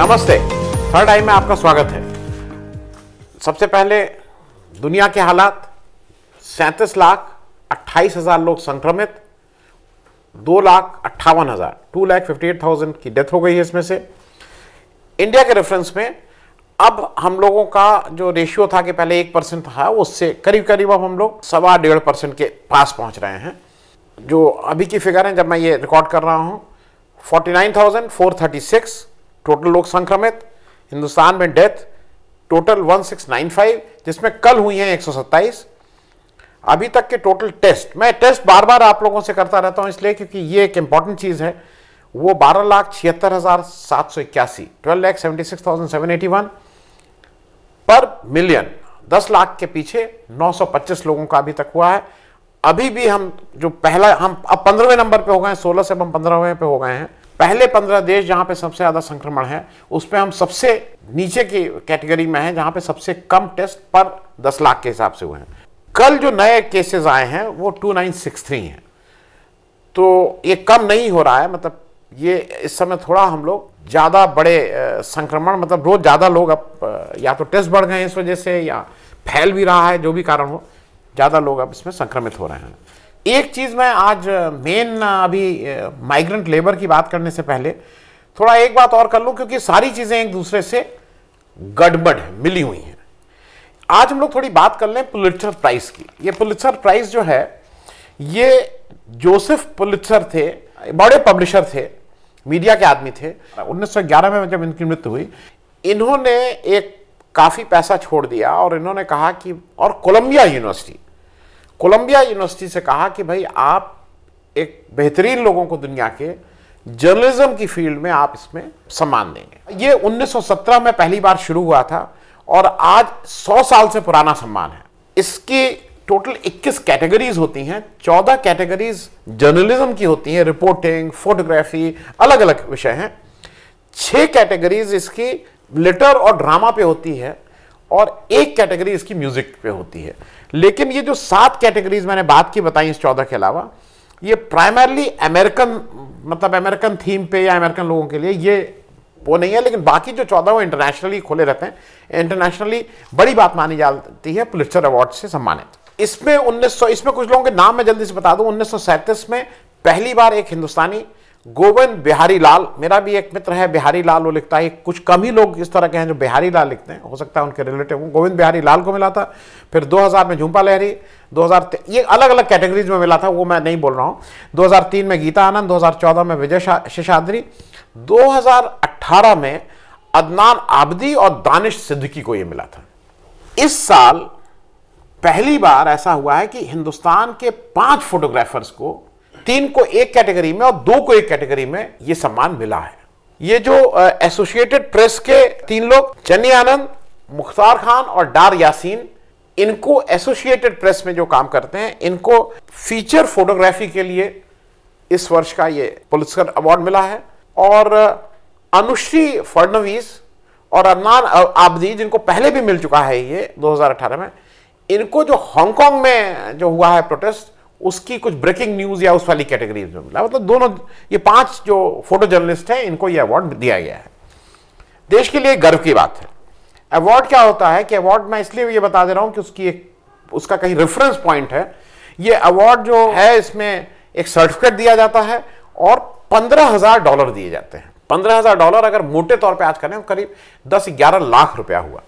नमस्ते, थर्ड आई में आपका स्वागत है। सबसे पहले दुनिया के हालात, 37,28,000 लोग संक्रमित, 2,58,000 2,58,000 की डेथ हो गई है। इसमें से इंडिया के रेफरेंस में अब हम लोगों का जो रेशियो था कि पहले 1% था, उससे करीब करीब अब हम लोग 1.25% के पास पहुंच रहे हैं। जो अभी की फिगर है, जब मैं ये रिकॉर्ड कर रहा हूं, 49,436 टोटल लोग संक्रमित। हिंदुस्तान में डेथ टोटल 1695, जिसमें कल हुई हैं 127। अभी तक के टोटल टेस्ट, मैं टेस्ट बार बार आप लोगों से करता रहता हूं इसलिए क्योंकि ये एक इंपॉर्टेंट चीज है, वो 12,76,781 12,76,781 पर मिलियन, 10 लाख के पीछे 925 लोगों का अभी तक हुआ है। अभी भी हम जो पहला, हम अब 15वें नंबर पे हो गए हैं, 16 से हम 15वें पे हो गए हैं। पहले 15 देश जहां पे सबसे ज्यादा संक्रमण है, उसपे हम सबसे नीचे की कैटेगरी में हैं, जहां पे सबसे कम टेस्ट पर 10 लाख के हिसाब से हुए हैं। कल जो नए केसेस आए हैं वो 2963 हैं, तो ये कम नहीं हो रहा है। मतलब ये इस समय थोड़ा हम लोग ज्यादा बड़े संक्रमण, मतलब रोज ज्यादा लोग अब या तो टेस्ट बढ़ गए इस वजह से या फैल भी रहा है, जो भी कारण हो, ज्यादा लोग अब इसमें संक्रमित हो रहे हैं। एक चीज मैं आज मेन अभी माइग्रेंट लेबर की बात करने से पहले थोड़ा एक बात और कर लूं, क्योंकि सारी चीजें एक दूसरे से गड़बड़ है, मिली हुई हैं। आज हम लोग थोड़ी बात कर लें पुलित्जर प्राइज की। ये पुलित्जर प्राइज जो है, ये जोसेफ पुलित्जर थे, बड़े पब्लिशर थे, मीडिया के आदमी थे। 1911 में जब इनकी मृत्यु हुई, इन्होंने एक काफी पैसा छोड़ दिया और इन्होंने कहा कि, और कोलंबिया यूनिवर्सिटी से कहा कि भाई आप एक बेहतरीन लोगों को दुनिया के जर्नलिज्म की फील्ड में आप इसमें सम्मान देंगे। ये 1917 में पहली बार शुरू हुआ था और आज 100 साल से पुराना सम्मान है। इसकी टोटल 21 कैटेगरीज होती हैं, 14 कैटेगरीज जर्नलिज्म की होती हैं, रिपोर्टिंग, फोटोग्राफी, अलग अलग विषय हैं। 6 कैटेगरीज इसकी लिटर और ड्रामा पे होती है और 1 कैटेगरी इसकी म्यूजिक पे होती है। लेकिन ये जो 7 कैटेगरीज मैंने बात की बताई इस 14 के अलावा, ये प्राइमरली अमेरिकन, मतलब अमेरिकन थीम पे या अमेरिकन लोगों के लिए ये वो नहीं है। लेकिन बाकी जो 14 वो इंटरनेशनली खोले रहते हैं। इंटरनेशनली बड़ी बात मानी जाती है पुलित्जर अवार्ड से सम्मानित। इसमें इसमें कुछ लोगों के नाम मैं जल्दी से बता दूं। 1937 में पहली बार एक हिंदुस्तानी गोविंद बिहारी लाल, मेरा भी एक मित्र है बिहारी लाल, वो लिखता है, कुछ कम ही लोग इस तरह के हैं जो बिहारी लाल लिखते हैं, हो सकता है उनके रिलेटिव हो। गोविंद बिहारी लाल को मिला था। फिर 2000 में झुंपा लहरी, 2000 ये अलग अलग कैटेगरीज में मिला था, वो मैं नहीं बोल रहा हूं। 2003 में गीता आनंद, 2014 में विजय शेषाद्री, 2018 में अदनान आबदी और दानिश सिद्दीकी को ये मिला था। इस साल पहली बार ऐसा हुआ है कि हिंदुस्तान के 5 फोटोग्राफर्स को, 3 को एक कैटेगरी में और 2 को एक कैटेगरी में ये सम्मान मिला है। ये जो एसोसिएटेड प्रेस के 3 लोग, चन्नी आनंद, मुख्तार खान और डार यासीन, इनको एसोसिएटेड प्रेस में जो काम करते हैं, इनको फीचर फोटोग्राफी के लिए इस वर्ष का ये पुलित्जर अवार्ड मिला है। और अनुश्री फडणवीस और अदनान आबदी, जिनको पहले भी मिल चुका है ये 2018 में, इनको जो हांगकांग में जो हुआ है प्रोटेस्ट, उसकी कुछ ब्रेकिंग न्यूज या उस वाली कैटेगरी में मिला। मतलब दोनों, ये 5 जो फोटो जर्नलिस्ट हैं, इनको ये अवार्ड दिया गया है। देश के लिए गर्व की बात है। अवार्ड क्या होता है कि अवार्ड मैं इसलिए ये बता दे रहा हूं कि उसका कहीं रेफरेंस पॉइंट है। ये अवार्ड जो है, इसमें एक सर्टिफिकेट दिया जाता है और $15,000 दिए जाते हैं। $15,000 अगर मोटे तौर पर आज करें, करीब 10-11 लाख रुपया हुआ,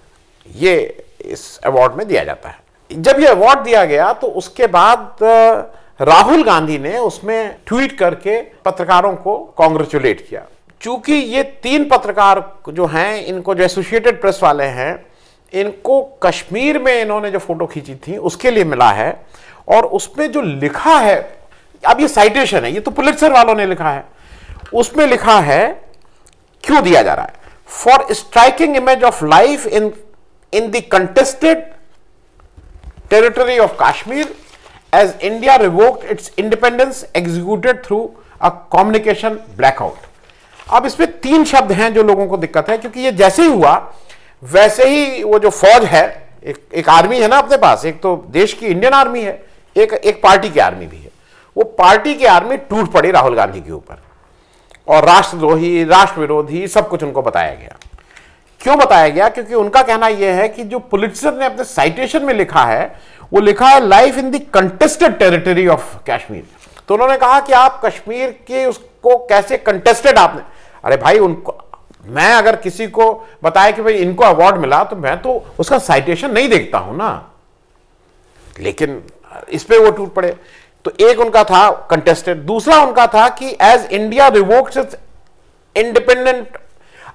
ये इस अवार्ड में दिया जाता है। जब ये अवार्ड दिया गया तो उसके बाद राहुल गांधी ने उसमें ट्वीट करके पत्रकारों को कांग्रेचुलेट किया। चूंकि ये 3 पत्रकार जो हैं, इनको जो एसोसिएटेड प्रेस वाले हैं, इनको कश्मीर में इन्होंने जो फोटो खींची थी उसके लिए मिला है। और उसमें जो लिखा है, अब ये साइटेशन है, ये तो पुलित्जर वालों ने लिखा है, उसमें लिखा है क्यों दिया जा रहा है, for striking image of life in the contested territory of Kashmir as India revoked its independence executed through a communication blackout। अब इसमें 3 शब्द हैं जो लोगों को दिक्कत है, क्योंकि ये जैसे ही हुआ वैसे ही वो जो फौज है, एक आर्मी है ना अपने पास, एक तो देश की इंडियन आर्मी है, एक पार्टी की आर्मी भी है, वो पार्टी की आर्मी टूट पड़ी राहुल गांधी के ऊपर। और राष्ट्रद्रोही, राष्ट्र विरोधी, सब कुछ उनको बताया गया। क्यों बताया गया? क्योंकि उनका कहना यह है कि जो पुलित्जर ने अपने साइटेशन में लिखा है, वो लिखा है life in the contested territory of Kashmir. तो उन्होंने कहा कि आप कश्मीर के उसको कैसे कंटेस्टेड आपने, अरे भाई उनको, मैं अगर किसी को बताया कि भाई इनको अवार्ड मिला तो मैं तो उसका साइटेशन नहीं देखता हूं ना, लेकिन इस पे वो टूट पड़े। तो एक उनका था कंटेस्टेड, दूसरा उनका था कि एज इंडिया रिवोक्स इट्स इंडिपेंडेंट।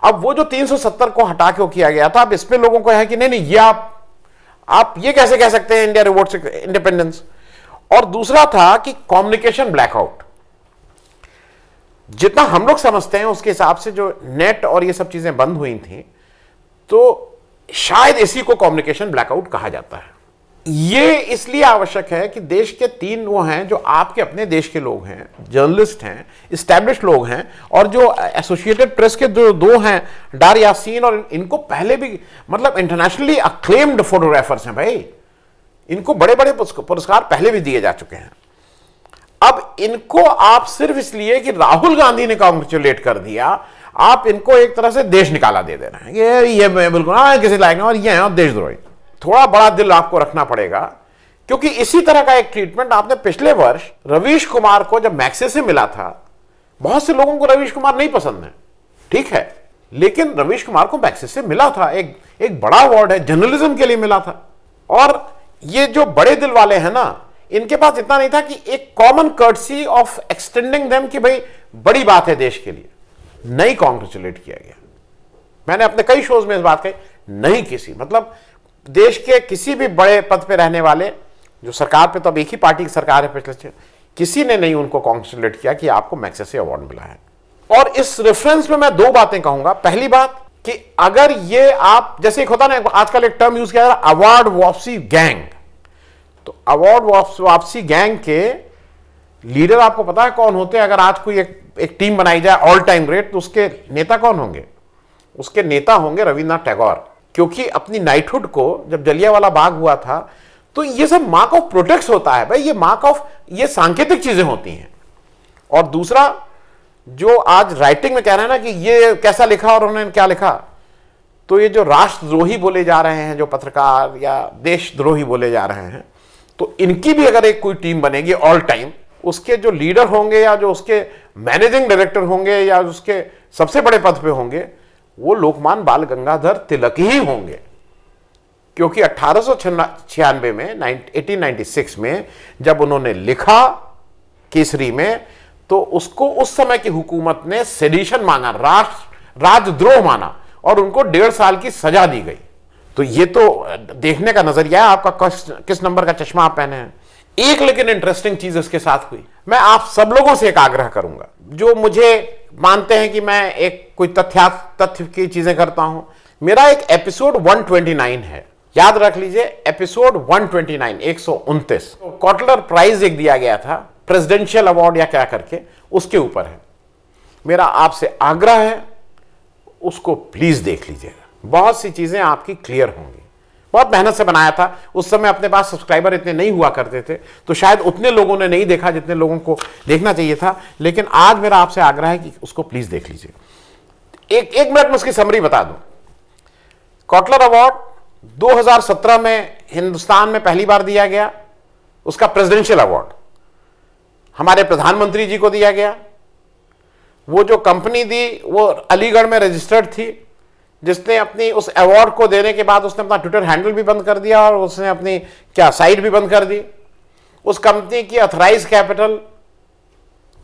अब वो जो 370 को हटा के किया गया था, अब इस पे लोगों को है कि नहीं नहीं, ये आप ये कैसे कह सकते हैं इंडिया रिवोक्स इंडिपेंडेंस। और दूसरा था कि कम्युनिकेशन ब्लैकआउट। जितना हम लोग समझते हैं उसके हिसाब से जो नेट और ये सब चीजें बंद हुई थी, तो शायद इसी को कम्युनिकेशन ब्लैकआउट कहा जाता है। ये इसलिए आवश्यक है कि देश के 3 वो हैं जो आपके अपने देश के लोग हैं, जर्नलिस्ट हैं, इस्टेब्लिश्ड लोग हैं, और जो एसोसिएटेड प्रेस के जो 2 हैं, डार यासीन, और इनको पहले भी मतलब इंटरनेशनली अक्लेम्ड फोटोग्राफर्स हैं भाई, इनको बड़े बड़े पुरस्कार पहले भी दिए जा चुके हैं। अब इनको आप सिर्फ इसलिए कि राहुल गांधी ने कांग्रेचुलेट कर दिया, आप इनको एक तरह से देश निकाला दे रहे हैं, ये बिल्कुल किसी लायक और ये हैं देशद्रोही। थोड़ा बड़ा दिल आपको रखना पड़ेगा, क्योंकि इसी तरह का एक ट्रीटमेंट आपने पिछले वर्ष रवीश कुमार को जब मैक्से से मिला था, बहुत से लोगों को रवीश कुमार नहीं पसंद है, ठीक है, लेकिन रवीश कुमार को मैक्से से मिला था, एक बड़ा अवार्ड है, जर्नलिज्म के लिए मिला था। और ये जो बड़े दिल वाले हैं ना, इनके पास इतना नहीं था कि एक common courtesy of extending them कि भाई बड़ी बात है देश के लिए, नहीं कांग्रेचुलेट किया गया। मैंने अपने कई शोज में इस बात कही, नहीं किसी मतलब देश के किसी भी बड़े पद पे रहने वाले, जो सरकार पे तो अब एक ही पार्टी की सरकार है पिछले, किसी ने नहीं उनको कांग्रेचुलेट किया कि आपको मैग्सेसे अवार्ड मिला है। और इस रेफरेंस में मैं 2 बातें कहूंगा। पहली बात कि अगर ये आप, जैसे एक होता ना आजकल एक टर्म यूज किया जा रहा है अवार्ड वापसी गैंग, तो अवार्ड वापसी गैंग के लीडर आपको पता है कौन होते हैं? अगर आज कोई एक टीम बनाई जाए ऑल टाइम ग्रेट, तो उसके नेता कौन होंगे? उसके नेता होंगे रविन्द्रनाथ टैगोर, क्योंकि अपनी नाइटहुड को जब जलियांवाला बाग हुआ था, तो ये सब मार्क ऑफ प्रोटेक्ट होता है भाई, ये मार्क ऑफ, ये सांकेतिक चीजें होती हैं। और दूसरा, जो आज राइटिंग में कह रहे हैं ना कि ये कैसा लिखा और उन्होंने क्या लिखा, तो ये जो राष्ट्रद्रोही बोले जा रहे हैं, जो पत्रकार या देशद्रोही बोले जा रहे हैं, तो इनकी भी अगर एक कोई टीम बनेगी ऑल टाइम, उसके जो लीडर होंगे या जो उसके मैनेजिंग डायरेक्टर होंगे या उसके सबसे बड़े पद पे होंगे, वो लोकमान्य बाल गंगाधर तिलक ही होंगे। क्योंकि 1896 में 1896 में जब उन्होंने लिखा केसरी में, तो उसको उस समय की हुकूमत ने सेडिशन माना, राजद्रोह माना, और उनको 1.5 साल की सजा दी गई। तो ये तो देखने का नजरिया है आपका, किस नंबर का चश्मा आप पहने हैं। एक लेकिन इंटरेस्टिंग चीज इसके साथ हुई, मैं आप सब लोगों से एक आग्रह करूंगा, जो मुझे मानते हैं कि मैं एक कोई तथ्य की चीजें करता हूं। मेरा एक एपिसोड 129 है, याद रख लीजिए, एपिसोड 129, 129 कॉटलर प्राइज एक दिया गया था, प्रेसिडेंशियल अवार्ड या क्या करके, उसके ऊपर है। मेरा आपसे आग्रह है, उसको प्लीज देख लीजिएगा, बहुत सी चीजें आपकी क्लियर होंगी। बहुत मेहनत से बनाया था, उस समय अपने पास सब्सक्राइबर इतने नहीं हुआ करते थे, तो शायद उतने लोगों ने नहीं देखा जितने लोगों को देखना चाहिए था, लेकिन आज मेरा आपसे आग्रह है कि उसको प्लीज देख लीजिए। एक मिनट में उसकी समरी बता दूं। कॉटलर अवार्ड 2017 में हिंदुस्तान में पहली बार दिया गया, उसका प्रेसिडेंशियल अवार्ड हमारे प्रधानमंत्री जी को दिया गया। वो जो कंपनी दी वो अलीगढ़ में रजिस्टर्ड थी, जिसने अपनी उस अवार्ड को देने के बाद उसने अपना ट्विटर हैंडल भी बंद कर दिया और उसने अपनी साइट भी बंद कर दी। उस कंपनी की अथराइज कैपिटल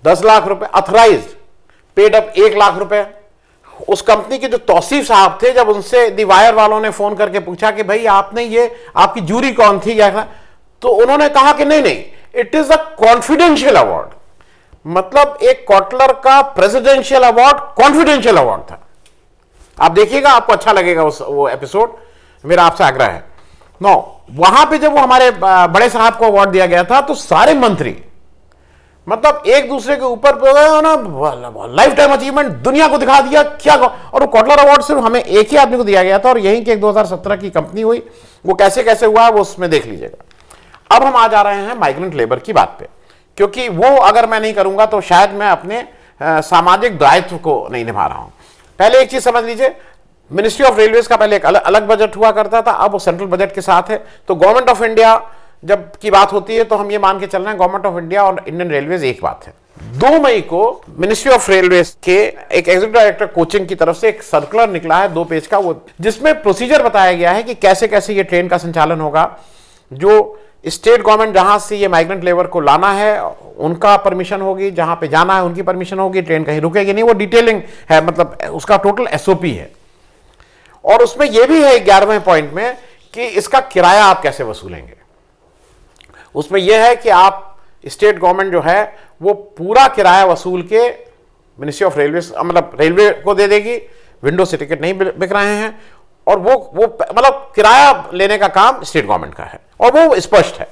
10 लाख रुपए, अथराइज, पेड अप 1 लाख रुपए। उस कंपनी के जो तौसीफ साहब थे, जब उनसे दी वायर वालों ने फोन करके पूछा कि भाई आपने ये, आपकी जूरी कौन थी या, तो उन्होंने कहा कि नहीं, it is a confidential award. मतलब एक कॉटलर का प्रेसिडेंशियल अवार्ड कॉन्फिडेंशियल अवार्ड था। आप देखिएगा, आपको अच्छा लगेगा वो एपिसोड, मेरा आपसे आग्रह है। वहां पे जब वो हमारे बड़े साहब को अवार्ड दिया गया था, तो सारे मंत्री मतलब एक दूसरे के ऊपर ना, लाइफ टाइम अचीवमेंट दुनिया को दिखा दिया क्या। और वो कॉटलर अवार्ड सिर्फ हमें एक ही आदमी को दिया गया था, और यहीं के 2017 की कंपनी हुई। वो कैसे कैसे हुआ वो उसमें देख लीजिएगा। अब हम आ जा रहे हैं माइग्रेंट लेबर की बात पे, क्योंकि वो अगर मैं नहीं करूंगा तो शायद मैं अपने सामाजिक दायित्व को नहीं निभा रहा हूं। पहले एक चीज समझ लीजिए, मिनिस्ट्री ऑफ रेलवेज का पहले एक अलग बजट हुआ करता था, अब वो सेंट्रल बजट के साथ है। तो गवर्नमेंट ऑफ इंडिया जब की बात होती है तो हम ये मान के चल रहे हैं गवर्नमेंट ऑफ इंडिया और इंडियन रेलवेज एक बात है। 2 मई को मिनिस्ट्री ऑफ रेलवेज के एक एग्जीक्यूटिव डायरेक्टर कोचिंग की तरफ से एक सर्कुलर निकला है 2 पेज का, वो जिसमें प्रोसीजर बताया गया है कि कैसे कैसे ये ट्रेन का संचालन होगा। जो स्टेट गवर्नमेंट जहां से ये माइग्रेंट लेबर को लाना है उनका परमिशन होगी, जहां पे जाना है उनकी परमिशन होगी, ट्रेन कहीं रुकेगी नहीं, वो डिटेलिंग है, मतलब उसका टोटल एसओपी है। और उसमें यह भी है 11वें पॉइंट में कि इसका किराया आप कैसे वसूलेंगे। उसमें यह है कि आप स्टेट गवर्नमेंट जो है वो पूरा किराया वसूल के मिनिस्ट्री ऑफ रेलवे मतलब रेलवे को दे देगी, विंडो से टिकट नहीं बिक रहे हैं, और वो मतलब किराया लेने का काम स्टेट गवर्नमेंट का है और वो स्पष्ट है।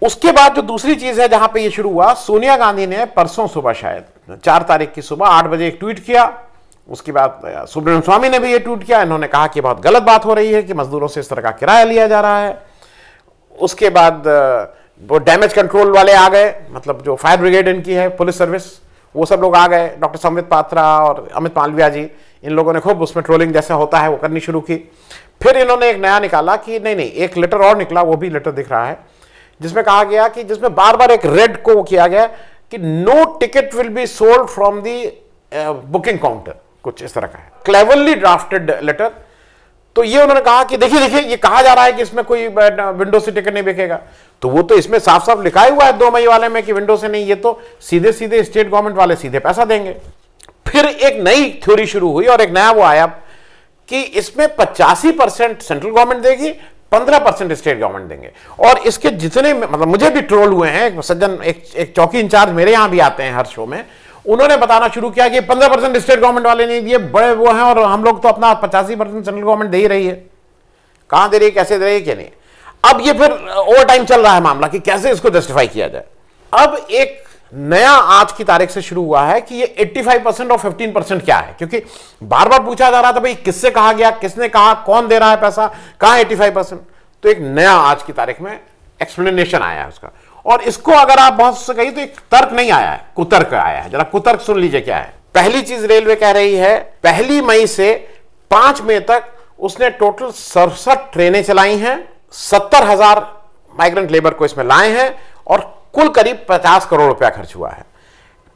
उसके बाद जो दूसरी चीज है जहां पे ये शुरू हुआ, सोनिया गांधी ने परसों सुबह शायद 4 तारीख की सुबह 8 बजे एक ट्वीट किया। उसके बाद सुब्रमण्यम स्वामी ने भी ये ट्वीट किया। इन्होंने कहा कि बहुत गलत बात हो रही है कि मजदूरों से इस तरह का किराया लिया जा रहा है। उसके बाद वो डैमेज कंट्रोल वाले आ गए, मतलब जो फायर ब्रिगेड इनकी है, पुलिस सर्विस, वो सब लोग आ गए, डॉक्टर संबित पात्रा और अमित मालविया जी, इन लोगों ने खूब उसमें ट्रोलिंग जैसा होता है वो करनी शुरू की। फिर इन्होंने एक नया निकाला कि नहीं, एक लेटर और निकला, वो भी लेटर दिख रहा है, जिसमें कहा गया कि जिसमें बार बार एक रेड को किया गया कि no ticket will be sold from the booking counter, कुछ इस तरह का है, क्लेवरली ड्राफ्टेड लेटर। तो ये उन्होंने कहा कि देखिए ये कहा जा रहा है कि इसमें कोई विंडो से टिकट नहीं बिकेगा, तो वो तो इसमें साफ साफ लिखा ही हुआ है 2 मई वाले में कि विंडो से नहीं, ये तो सीधे सीधे स्टेट गवर्नमेंट वाले सीधे पैसा देंगे। फिर एक नई थ्योरी शुरू हुई और एक नया वो आया कि इसमें 85% सेंट्रल गवर्नमेंट देगी, 15% स्टेट गवर्नमेंट देंगे। और इसके जितने मतलब मुझे भी ट्रोल हुए हैं, एक सज्जन एक चौकी इंचार्ज मेरे यहां भी आते हैं हर शो में, उन्होंने बताना शुरू किया कि 15% स्टेट गवर्नमेंट वाले नहीं दिए, बड़े वो हैं और हम लोग तो अपना 85% सेंट्रल गवर्नमेंट दे ही रही है। कहां दे रही है, कैसे दे रही है, क्या नहीं। अब ये फिर ओवर टाइम चल रहा है मामला कि कैसे इसको जस्टिफाई किया जाए। अब एक नया आज की तारीख से शुरू हुआ है कि ये 85% और 15% क्या है, क्योंकि बार बार पूछा जा रहा था भाई किससे कहा गया, किसने कहा, कौन दे रहा है पैसा, कहां 85%। तो एक नया आज की तारीख में एक्सप्लेनेशन आया है उसका, और इसको अगर आप बहुत से कहिए तो एक तर्क नहीं आया है, कुतर्क आया है। जरा कुतर्क सुन लीजिए क्या है। पहली चीज रेलवे कह रही है 1 मई से 5 मई तक उसने टोटल 67 ट्रेनें चलाई हैं, 70,000 माइग्रेंट लेबर को इसमें लाए हैं और कुल करीब 50 करोड़ रुपया खर्च हुआ है।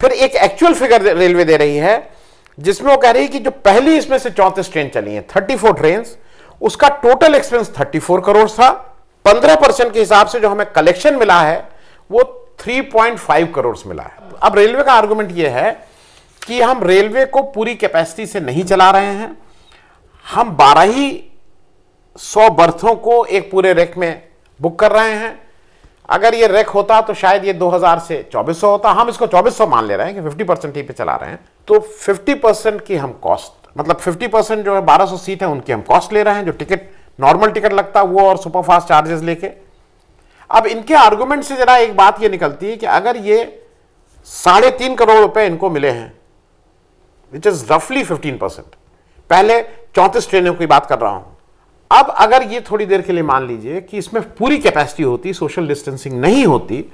फिर एक एक्चुअल फिगर रेलवे दे रही है जिसमें वो कह रही है कि जो पहली इसमें से 34 ट्रेन चली हैं, 34 ट्रेन, उसका टोटल एक्सपेंस 34 करोड़ था। 15% के हिसाब से जो हमें कलेक्शन मिला है वो 3.5 करोड़ मिला है। अब रेलवे का आर्गुमेंट यह है कि हम रेलवे को पूरी कैपेसिटी से नहीं चला रहे हैं, हम 1200 बर्थों को एक पूरे रेक में बुक कर रहे हैं। अगर ये रेक होता तो शायद ये 2000 से 2400 होता, हम इसको 2400 मान ले रहे हैं कि 50% ही पे चला रहे हैं। तो 50% की हम कॉस्ट, मतलब 50% जो है 1200 सीट है उनकी हम कॉस्ट ले रहे हैं, जो टिकट नॉर्मल टिकट लगता है वो और सुपरफास्ट चार्जेस लेके। अब इनके आर्गुमेंट से जरा एक बात ये निकलती है कि अगर ये 3.5 करोड़ रुपए इनको मिले हैं, विच इज रफली 15%, पहले 34 ट्रेनों की बात कर रहा हूं। अब अगर ये थोड़ी देर के लिए मान लीजिए कि इसमें पूरी कैपेसिटी होती, सोशल डिस्टेंसिंग नहीं होती,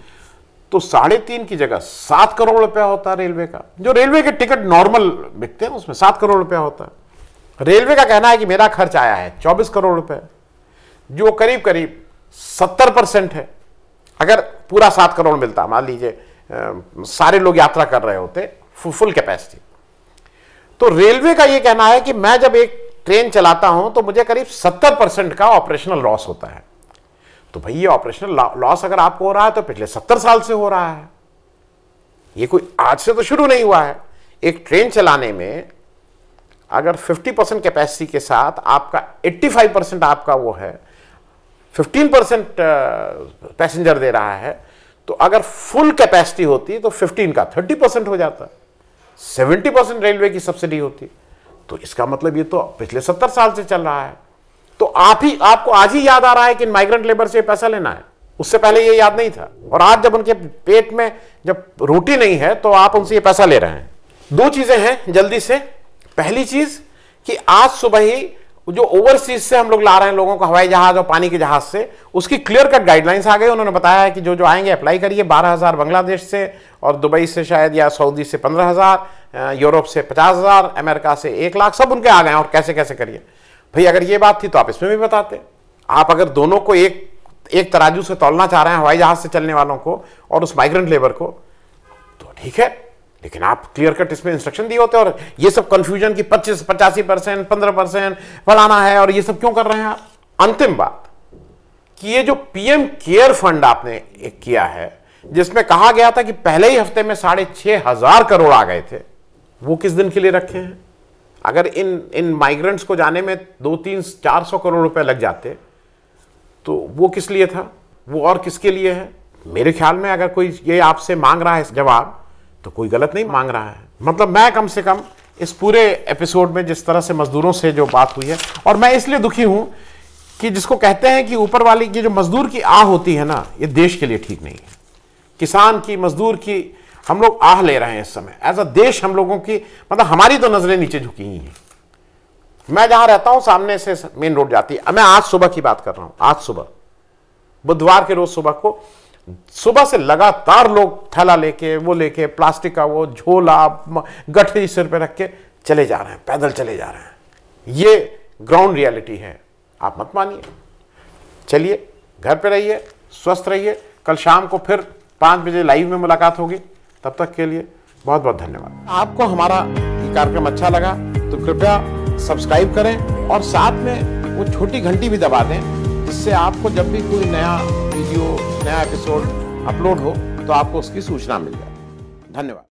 तो 3.5 की जगह 7 करोड़ रुपया होता रेलवे का। जो रेलवे के टिकट नॉर्मल बिकते हैं उसमें 7 करोड़ रुपया होता है। रेलवे का कहना है कि मेरा खर्च आया है 24 करोड़ रुपए, जो करीब करीब 70% है। अगर पूरा 7 करोड़ मिलता, मान लीजिए सारे लोग यात्रा कर रहे होते फुल कैपेसिटी, तो रेलवे का यह कहना है कि मैं जब एक ट्रेन चलाता हूं तो मुझे करीब 70% का ऑपरेशनल लॉस होता है। तो भाई ये ऑपरेशनल लॉस अगर आपको हो रहा है तो पिछले 70 साल से हो रहा है, ये कोई आज से तो शुरू नहीं हुआ है। एक ट्रेन चलाने में अगर 50% कैपेसिटी के साथ आपका 85% आपका वो है, 15% पैसेंजर दे रहा है, तो अगर फुल कैपेसिटी होती तो 15 का 30% हो जाता, 70% रेलवे की सब्सिडी होती। तो इसका मतलब ये तो पिछले 70 साल से चल रहा है। तो आपको आज ही याद आ रहा है कि माइग्रेंट लेबर से पैसा लेना है, उससे पहले ये याद नहीं था। और आज जब उनके पेट में जब रोटी नहीं है तो आप उनसे ये पैसा ले रहे हैं। 2 चीजें हैं जल्दी से। पहली चीज कि आज सुबह ही जो ओवरसीज से हम लोग ला रहे हैं लोगों को, हवाई जहाज और पानी के जहाज से, उसकी क्लियर कट गाइडलाइंस आ गई। उन्होंने बताया है कि जो जो आएंगे अप्लाई करिए। 12,000 बांग्लादेश से, और दुबई से शायद, या सऊदी से 15,000, यूरोप से 50,000, अमेरिका से 1 लाख, सब उनके आ गए और कैसे कैसे करिए। भाई अगर ये बात थी तो आप इसमें भी बताते। आप अगर दोनों को एक तराजू से तौलना चाह रहे हैं, हवाई जहाज से चलने वालों को और उस माइग्रेंट लेबर को, तो ठीक है, लेकिन आप क्लियर कट इसमें इंस्ट्रक्शन दिए होते। और ये सब कंफ्यूजन की 85% 15% फलाना है, और ये सब क्यों कर रहे हैं आप? अंतिम बात कि ये जो पीएम केयर फंड आपने एक किया है, जिसमें कहा गया था कि पहले ही हफ्ते में 6,500 करोड़ आ गए थे, वो किस दिन के लिए रखे हैं? अगर इन माइग्रेंट्स को जाने में 200-400 करोड़ रुपए लग जाते तो वो किस लिए था? वो और किसके लिए है? मेरे ख्याल में अगर कोई ये आपसे मांग रहा है जवाब, तो कोई गलत नहीं मांग रहा है। मतलब मैं कम से कम इस पूरे एपिसोड में जिस तरह से मजदूरों से जो बात हुई है, और मैं इसलिए दुखी हूं कि जिसको कहते हैं कि ऊपर वाली की जो मजदूर की आह होती है ना, ये देश के लिए ठीक नहीं है। किसान की, मजदूर की हम लोग आह ले रहे हैं इस समय। एज अ देश हम लोगों की, मतलब हमारी तो नजरें नीचे झुकी ही हैं। मैं जहां रहता हूं सामने से मेन रोड जाती है। मैं आज सुबह की बात कर रहा हूं, आज सुबह, बुधवार के रोज सुबह को, सुबह से लगातार लोग थैला लेके, वो लेके, प्लास्टिक का वो झोला, गठरी सिर पे रख के चले जा रहे हैं, पैदल चले जा रहे हैं। ये ग्राउंड रियलिटी है, आप मत मानिए। चलिए, घर पे रहिए, स्वस्थ रहिए। कल शाम को फिर 5 बजे लाइव में मुलाकात होगी। तब तक के लिए बहुत बहुत धन्यवाद। आपको हमारा ये कार्यक्रम अच्छा लगा तो कृपया सब्सक्राइब करें और साथ में वो छोटी घंटी भी दबा दें, जिससे आपको जब भी कोई नया वीडियो, नया एपिसोड अपलोड हो तो आपको उसकी सूचना मिल जाए। धन्यवाद।